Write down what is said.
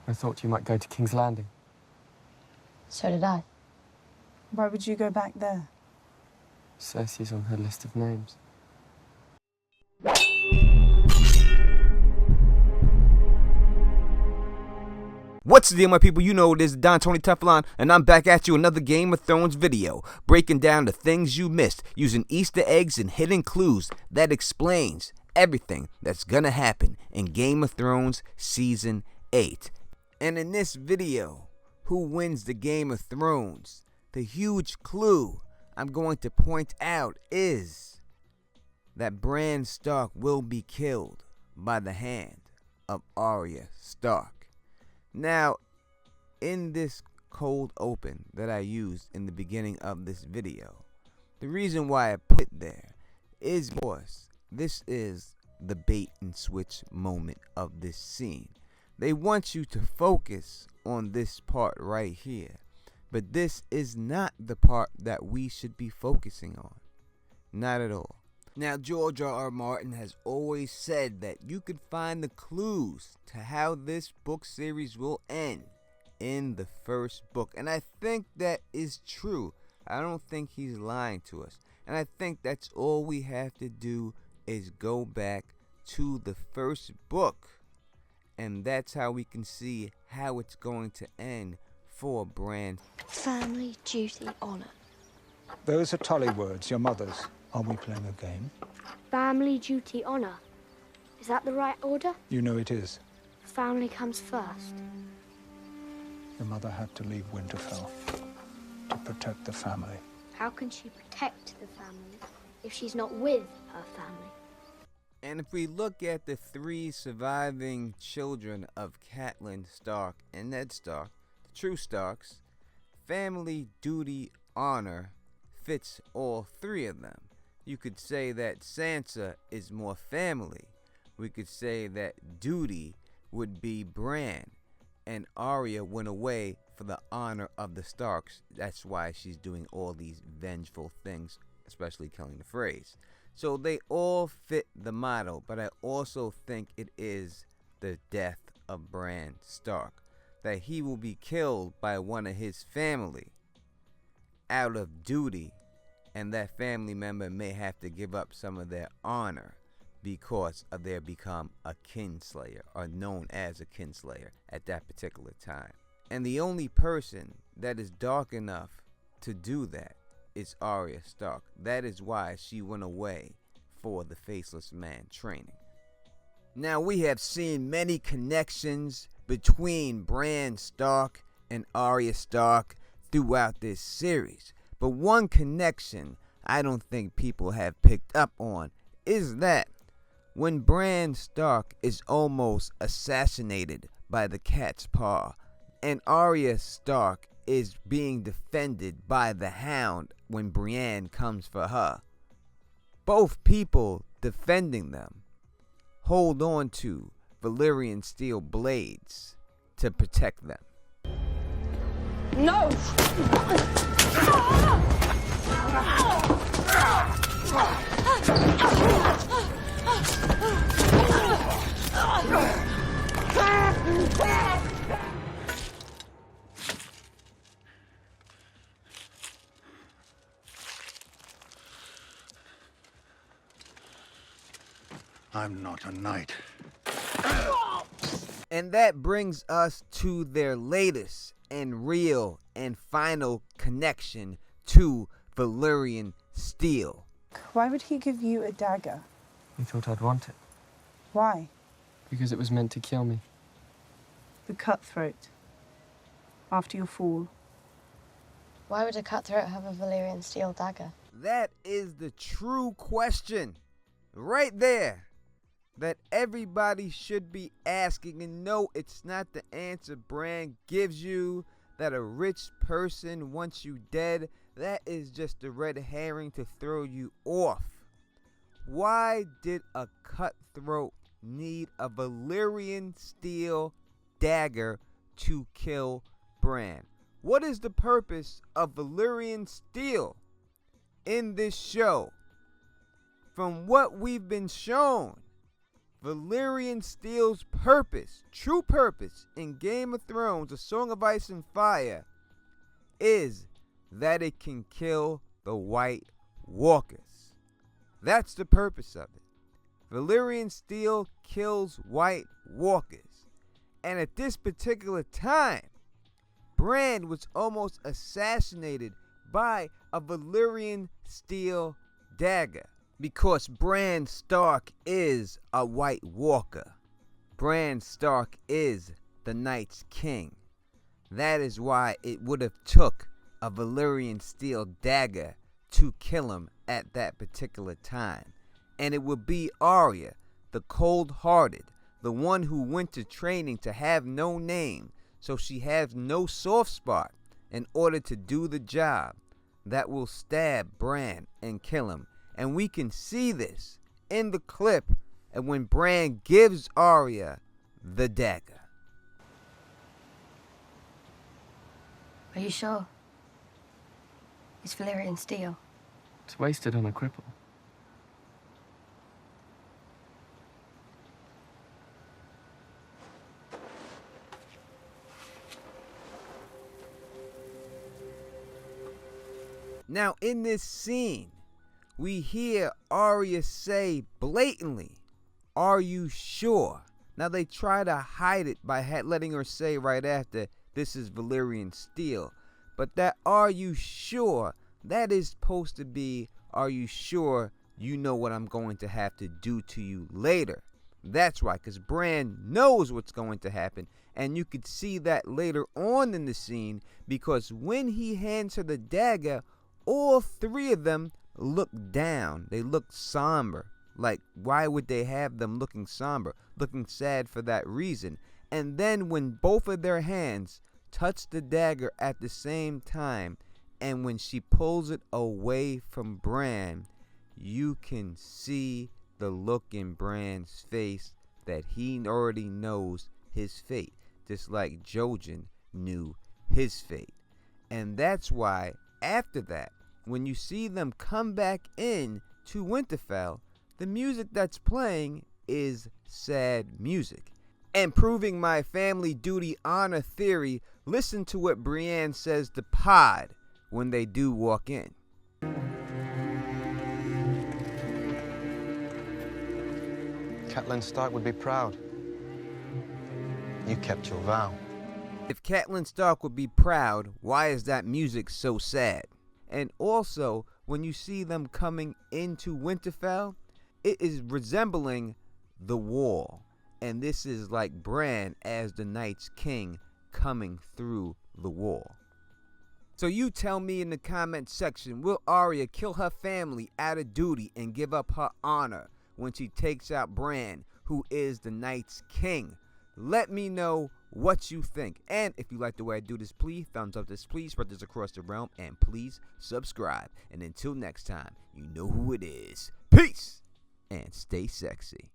I thought you might go to King's Landing. So did I. Why would you go back there? Cersei's on her list of names. What's the deal, my people? You know it is Don Tony Teflon, and I'm back at you another Game of Thrones video, breaking down the things you missed using Easter eggs and hidden clues that explains everything that's gonna happen in Game of Thrones Season 8. And in this video, who wins the Game of Thrones? The huge clue I'm going to point out is that Bran Stark will be killed by the hand of Arya Stark. Now, in this cold open that I used in the beginning of this video, the reason why I put there is because this is the bait and switch moment of this scene. They want you to focus on this part right here, but this is not the part that we should be focusing on. Not at all. Now, George R.R. Martin has always said that you could find the clues to how this book series will end in the first book. And I think that is true. I don't think he's lying to us. And I think that's all we have to do is go back to the first book. And that's how we can see how it's going to end for Bran. Family, duty, honor. Those are Tully words, your mother's. Are we playing a game? Family, duty, honor. Is that the right order? You know it is. Family comes first. Your mother had to leave Winterfell to protect the family. How can she protect the family if she's not with her family? And if we look at the three surviving children of Catelyn Stark and Ned Stark, the true Starks, family, duty, honor fits all three of them. You could say that Sansa is more family. We could say that duty would be Bran. And Arya went away for the honor of the Starks. That's why she's doing all these vengeful things, especially killing the Freys. So they all fit the model, but I also think it is the death of Bran Stark. That he will be killed by one of his family out of duty. And that family member may have to give up some of their honor because of their become a kinslayer, or known as a kinslayer at that particular time. And the only person that is dark enough to do that is Arya Stark. That is why she went away for the Faceless Man training. Now, we have seen many connections between Bran Stark and Arya Stark throughout this series. But one connection I don't think people have picked up on is that when Bran Stark is almost assassinated by the Cat's Paw, and Arya Stark is being defended by the Hound when Brienne comes for her, both people defending them hold on to Valyrian steel blades to protect them. No! I'm not a knight. And that brings us to their latest and real and final connection to Valyrian steel. Why would he give you a dagger? He thought I'd want it. Why? Because it was meant to kill me. The cutthroat. After your fall. Why would a cutthroat have a Valyrian steel dagger? That is the true question right there that everybody should be asking. And no, it's not the answer Bran gives you that a rich person wants you dead. That is just a red herring to throw you off. Why did a cutthroat need a Valyrian steel dagger to kill Bran? What is the purpose of Valyrian steel in this show? From what we've been shown, Valyrian Steel's purpose, true purpose, in Game of Thrones, A Song of Ice and Fire, is that it can kill the White Walkers. That's the purpose of it. Valyrian Steel kills White Walkers. And at this particular time, Bran was almost assassinated by a Valyrian Steel dagger. Because Bran Stark is a White Walker. Bran Stark is the Night's King. That is why it would have took a Valyrian Steel dagger to kill him at that particular time. And it would be Arya, the cold-hearted, the one who went to training to have no name, so she has no soft spot in order to do the job, that will stab Bran and kill him. And we can see this in the clip and when Bran gives Arya the dagger. Are you sure? It's Valyrian steel. It's wasted on a cripple. Now in this scene, we hear Arya say blatantly, "Are you sure?" Now they try to hide it by letting her say right after, "This is Valyrian steel." But that "are you sure," that is supposed to be, "Are you sure you know what I'm going to have to do to you later?" That's right, because Bran knows what's going to happen. And you could see that later on in the scene, because when he hands her the dagger, all three of them look down. They look somber. Like, why would they have them looking somber? Looking sad for that reason. And then when both of their hands touch the dagger at the same time, and when she pulls it away from Bran, you can see the look in Bran's face that he already knows his fate, just like Jojen knew his fate. And that's why after that, when you see them come back in to Winterfell, the music that's playing is sad music. And proving my family duty honor theory, listen to what Brienne says to Pod when they do walk in. Catelyn Stark would be proud. You kept your vow. If Catelyn Stark would be proud, why is that music so sad? And also, when you see them coming into Winterfell, it is resembling the wall. And this is like Bran as the Night's King coming through the wall. So you tell me in the comment section, will Arya kill her family out of duty and give up her honor when she takes out Bran, who is the Night's King? Let me know what you think. And if you like the way I do this, please thumbs up this, please spread this across the realm, and please subscribe. And until next time, you know who it is. Peace and stay sexy.